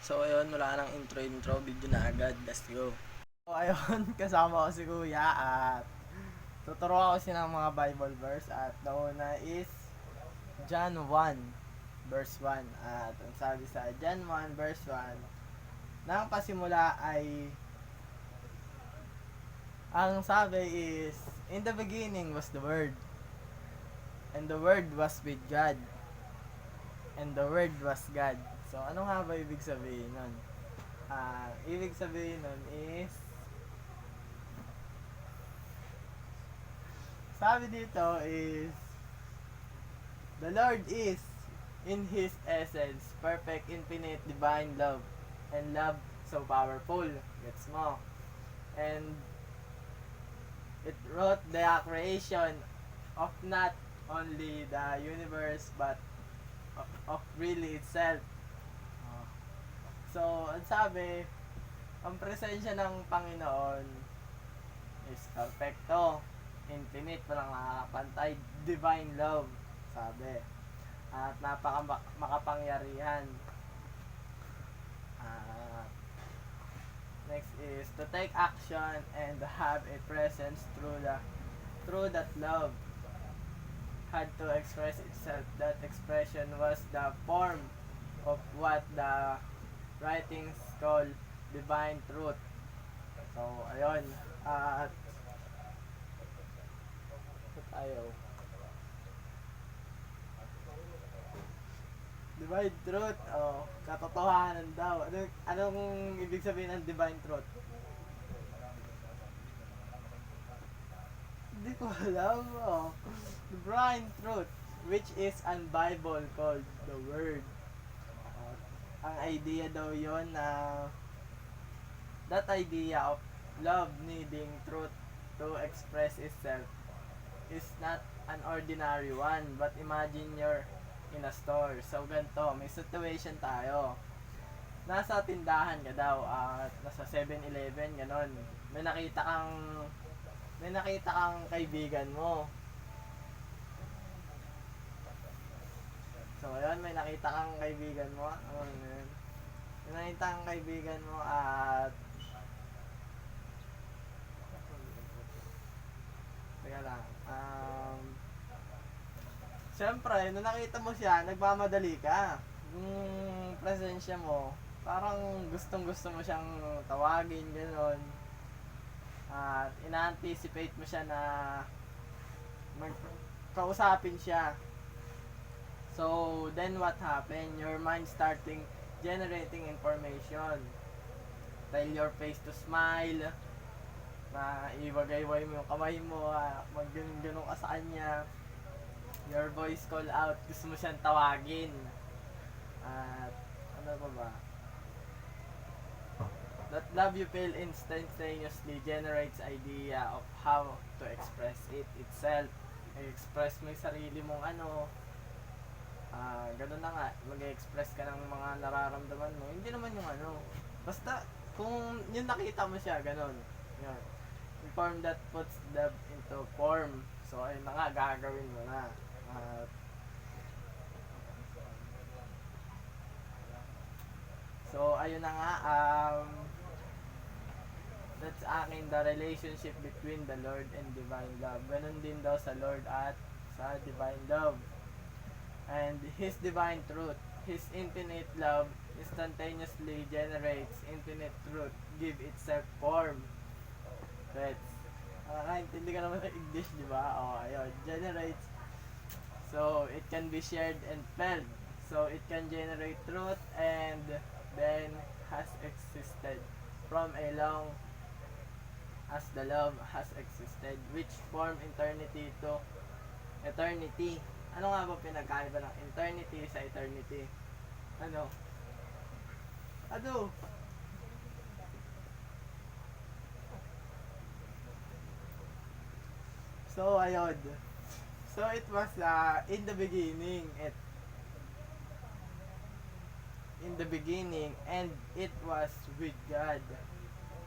So ayun, wala nang intro, video na agad. Let's go. So ayun, kasama ko si Kuya at tuturo ako kasi ng mga Bible verse at nauna is John 1 verse 1 at ang sabi sa John 1 verse 1 nang pasimula ay ang sabi is in the beginning was the Word and the Word was with God and the Word was God. So ano nga ba ibig sabihin nun? Ibig sabihin nun is sabi dito is the Lord is in His essence perfect, infinite, divine love and love so powerful. Gets mo? And it wrote the creation of not only the universe but of really itself. So, ang sabi, ang presensya ng Panginoon is perfecto, infinite, walang nakakapantay, divine love, sabi. At makapangyarihan. Next is to take action and have a presence through that love had to express itself. That expression was the form of what the writings call divine truth. So, ayun. At tayo. Divine truth, katotohanan daw. Anong ibig sabihin ng divine truth? Hindi ko alam. Divine truth, which is an Bible called the Word. Ang idea daw yon na that idea of love needing truth to express itself is not an ordinary one, but imagine you're in a store. So ganito, may situation tayo. Nasa tindahan ka daw at nasa 7-Eleven, ganon. May nakita kang kaibigan mo. So ayun, may nakita kang kaibigan mo. May nakita kang kaibigan mo at teka lang. Siyempre, nung nakita mo siya, nagmamadali ka. Yung presensya mo, parang gustong-gusto mo siyang tawagin, gano'n. At ina-anticipate mo siya na kausapin siya. So, then what happened? Your mind starting generating information. Tell your face to smile, na iwagay-way mo yung kamay mo, mag-ganun ka sa kanya. Your voice call out, gusto mo siyang tawagin. At ano pa ba? That love you feel instantaneously generates idea of how to express it itself. I-express mo yung sarili mong ganun na nga, mag-express ka ng mga nararamdaman mo. Hindi naman yung basta kung yung nakita mo siya, ganun. Yun. Form that puts love into form. So ayun na nga, gagawin mo na. So ayun na nga, that's akin the relationship between the Lord and divine love. Ganun din daw sa Lord at sa divine love. And His divine truth, His infinite love instantaneously generates infinite truth, give itself form. That's nakakaintindi ka naman sa English, di ba? Ayun, generates. So, it can be shared and felt. So, it can generate truth and then has existed from a long as the love has existed, which form eternity to eternity. Ano nga ba pinagkaiba ng eternity sa eternity? Ano? So, ayun. So, it was in the beginning. In the beginning, and it was with God.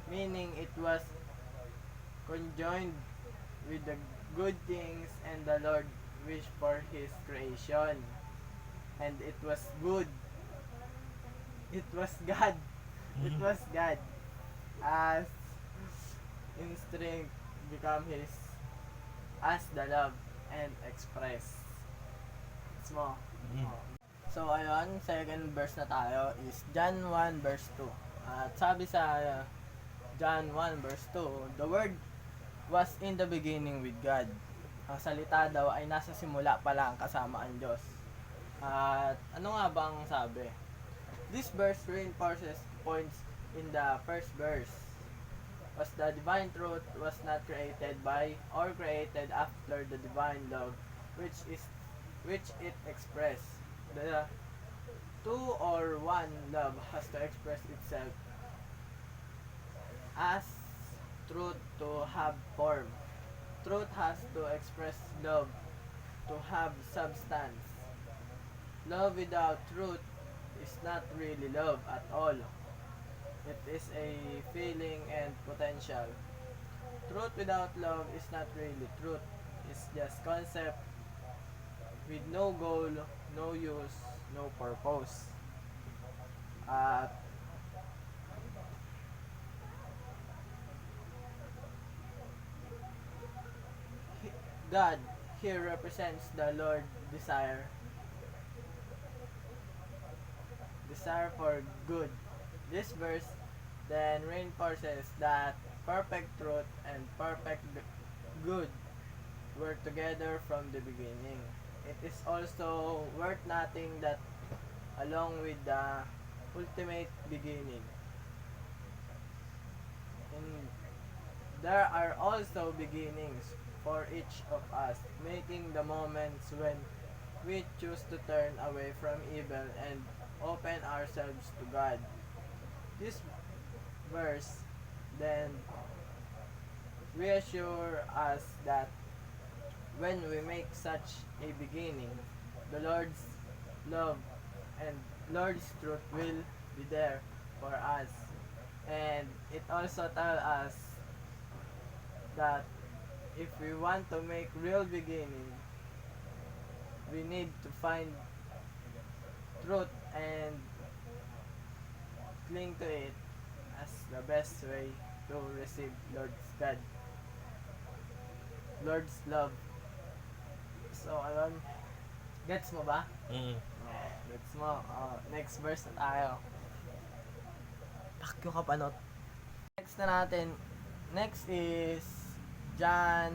Meaning, it was conjoined with the good things and the Lord wished for His creation. And it was good. it was God. It was God as in strength become his as the love and express. It's mo. So ayun, second verse na tayo is John 1 verse 2. At sabi sa John 1 verse 2, the word was in the beginning with God. Ang salita daw ay nasa simula pa lang kasama ang Diyos. At ano nga bang sabi? This verse reinforces points in the first verse. Was the divine truth was not created by or created after the divine love which it expressed. The two or one love has to express itself as truth to have form. Truth has to express love to have substance. Love without truth is not really love at all. It is a feeling and potential. Truth without love is not really truth. It's just concept with no goal, no use, no purpose. At God here represents the Lord desire for good. This verse then reinforces that perfect truth and perfect good were together from the beginning. It is also worth noting that along with the ultimate beginning, and there are also beginnings for each of us, making the moments when we choose to turn away from evil and open ourselves to God. This verse then reassure us that when we make such a beginning, the Lord's love and Lord's truth will be there for us. And it also tells us that if we want to make real beginning, we need to find truth and cling to it as the best way to receive Lord's love. So, ayun. Gets mo ba? Gets mo. Next verse na tayo. Pakyo ka panot. Next na natin. Next is John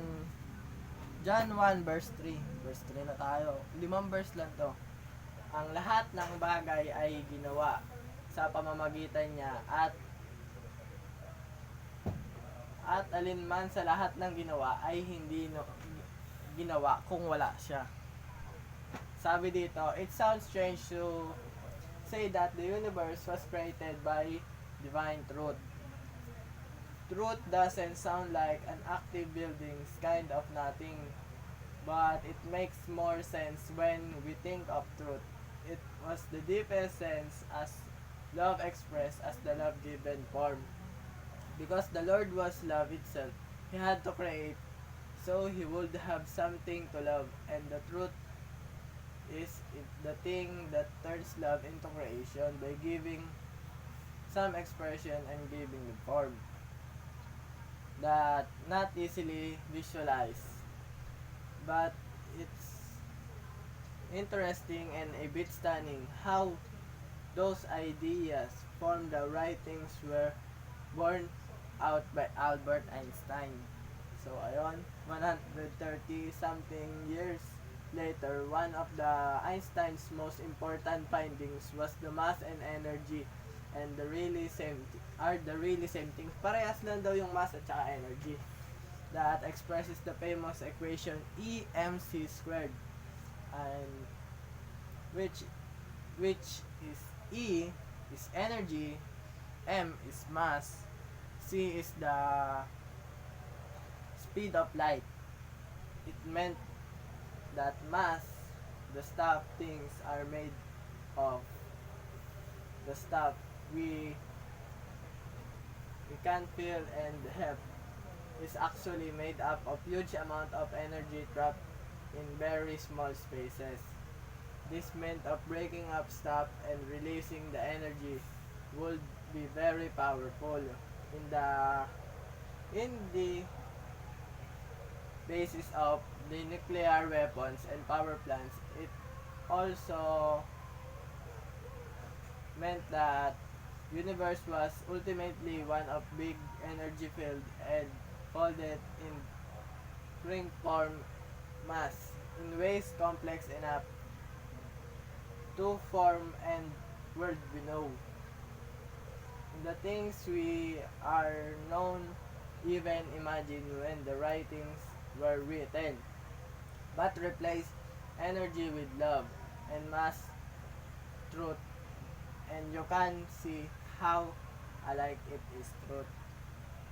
1 verse 3. Verse 3 na tayo. 5 verse lang to. Ang lahat ng bagay ay ginawa sa pamamagitan niya at alinman sa lahat ng ginawa ay hindi ginawa kung wala siya. Sabi dito, it sounds strange to say that the universe was created by divine truth. Truth doesn't sound like an active buildings kind of nothing, but it makes more sense when we think of truth. It was the deepest sense as love expressed as the love given form. Because the Lord was love itself, He had to create so He would have something to love, and the truth is the thing that turns love into creation by giving some expression and giving the form that not easily visualized. But it's interesting and a bit stunning how those ideas formed the writings were born out by Albert Einstein. So ayun, 130 something years later, one of the Einstein's most important findings was the mass and energy and the really same things. Parehas lang daw yung mass at saka energy. That expresses the famous equation EmC squared, and which is E is energy, M is mass, C is the speed of light. It meant that mass, the stuff things are made of, the stuff we can feel and have, is actually made up of huge amount of energy trapped in very small spaces. This meant of breaking up stuff and releasing the energy would be very powerful. In the basis of the nuclear weapons and power plants, it also meant that universe was ultimately one of big energy field and folded in ring form mass in ways complex enough to form and world we know. The things we are known even imagine when the writings were written, but replace energy with love and mass truth, and you can see how alike it is truth.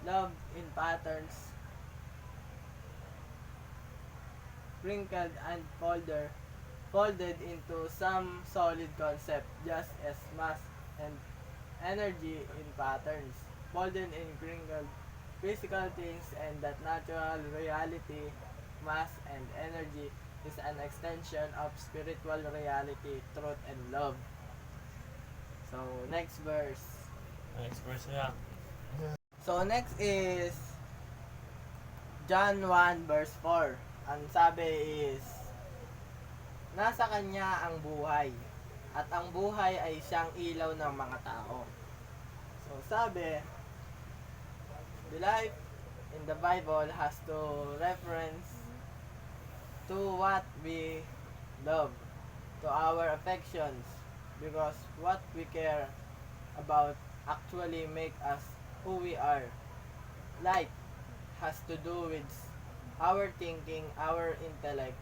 Love in patterns, wrinkled and folded into some solid concept, just as mass and energy in patterns, folded in wrinkled physical things, and that natural reality, mass and energy, is an extension of spiritual reality, truth and love. So next verse. Next verse na. So next is John 1 verse 4. Ang sabi is, nasa kanya ang buhay, at ang buhay ay siyang ilaw ng mga tao. So sabi, the life in the Bible has to reference to what we love, to our affections, because what we care about actually make us who we are. Life has to do with our thinking, our intellect,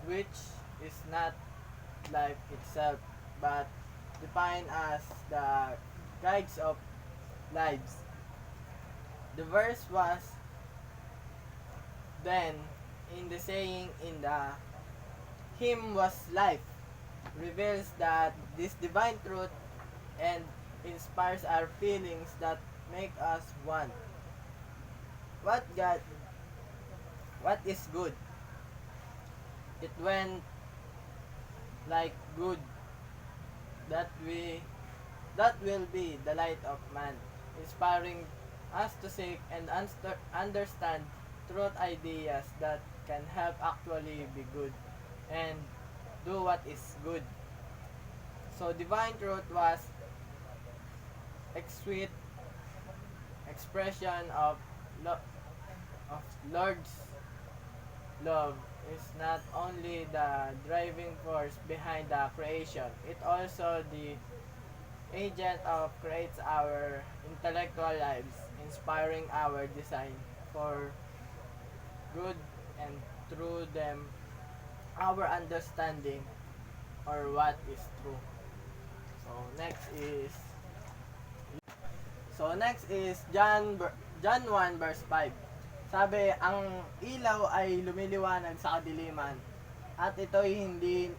which is not life itself, but defined as the guides of lives. The verse was then in the saying in the him was life reveals that this divine truth and inspires our feelings that make us one. What God what is good? It went like good that that will be the light of man, inspiring us to seek and understand truth ideas that can help actually be good and do what is good. So divine truth was sweet expression of of Lord's love is not only the driving force behind the creation, it also the agent of creates our intellectual lives, inspiring our design for good, and through them our understanding or what is true. So next is John 1 verse 5. Sabi, ang ilaw ay lumiliwanag sa kadiliman at ito'y hindi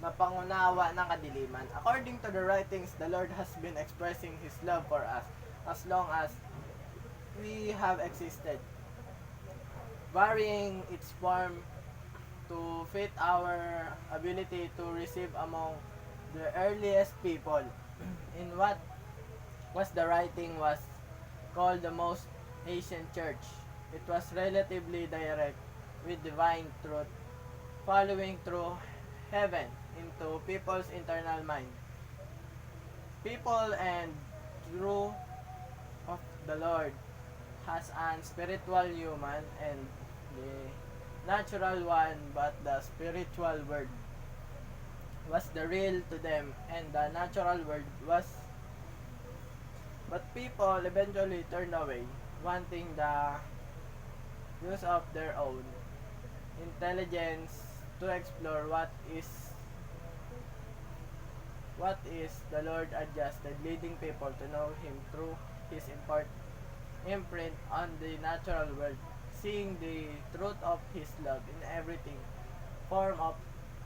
napangunawa ng kadiliman. According to the writings, the Lord has been expressing His love for us as long as we have existed, varying its form to fit our ability to receive among the earliest people in what was the writing was called the most ancient church. It was relatively direct with divine truth following through heaven into people's internal mind. People and through of the Lord has an spiritual human and the natural one, but the spiritual word was the real to them and the natural word was, but people eventually turned away, wanting the use of their own intelligence to explore what is the Lord adjusted, leading people to know Him through His imprint on the natural world, seeing the truth of His love in everything, form of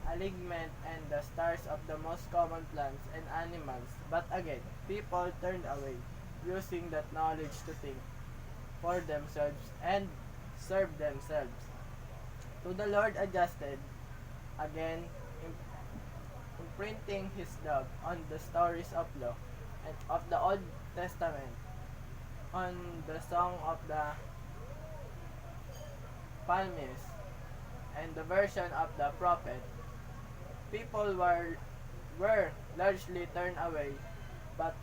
alignment and the stars of the most common plants and animals. But again, people turned away, using that knowledge to think for themselves and serve themselves. To the Lord adjusted, again, imprinting his love on the stories of law and of the Old Testament, on the song of the psalmist, and the version of the prophet. People were largely turned away, but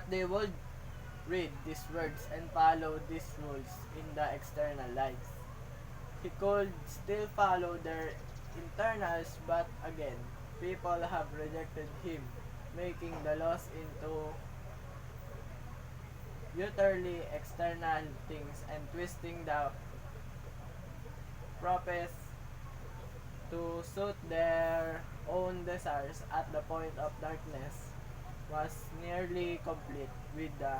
they would read these words and follow these rules in the external lives. He could still follow their internals, but again, people have rejected him, making the laws into utterly external things and twisting the prophets to suit their own desires at the point of darkness was nearly complete with the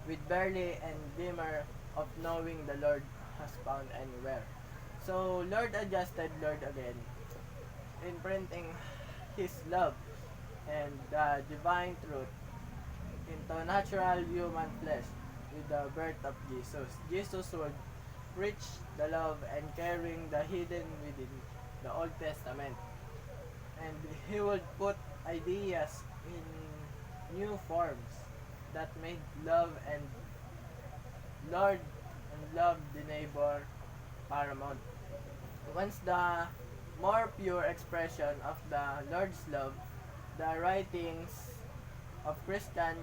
with barely and glimmer of knowing the Lord has found anywhere. So Lord adjusted Lord again, imprinting his love and the divine truth into natural human flesh with the birth of Jesus. Jesus would preach the love and caring the hidden within the Old Testament. And he would put ideas in new forms that made love and Lord and love the neighbor paramount. Once the more pure expression of the Lord's love, the writings of Christian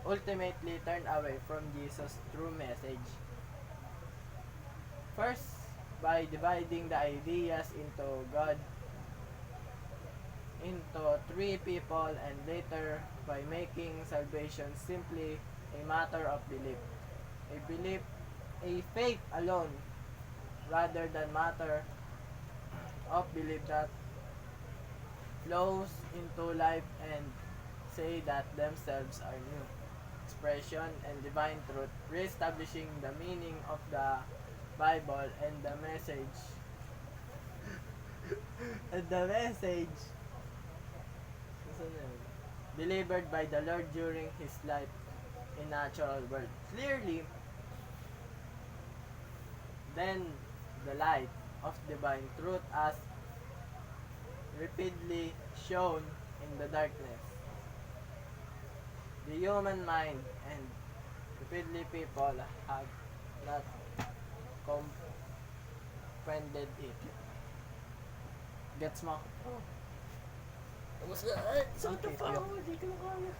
ultimately turned away from Jesus' true message. First, by dividing the ideas into God into three people, and later by making salvation simply a matter of belief. A faith alone rather than matter of belief that flows into life and say that themselves are new expression and divine truth, re-establishing the meaning of the Bible and the message delivered by the Lord during his life in natural world. Clearly, then the light of divine truth as repeatedly shown in the darkness. The human mind and repeatedly people have not comprehended it. Gets mo? Tapos na, ay, sakit Okay, pa yun. ako, hindi ko na kaya.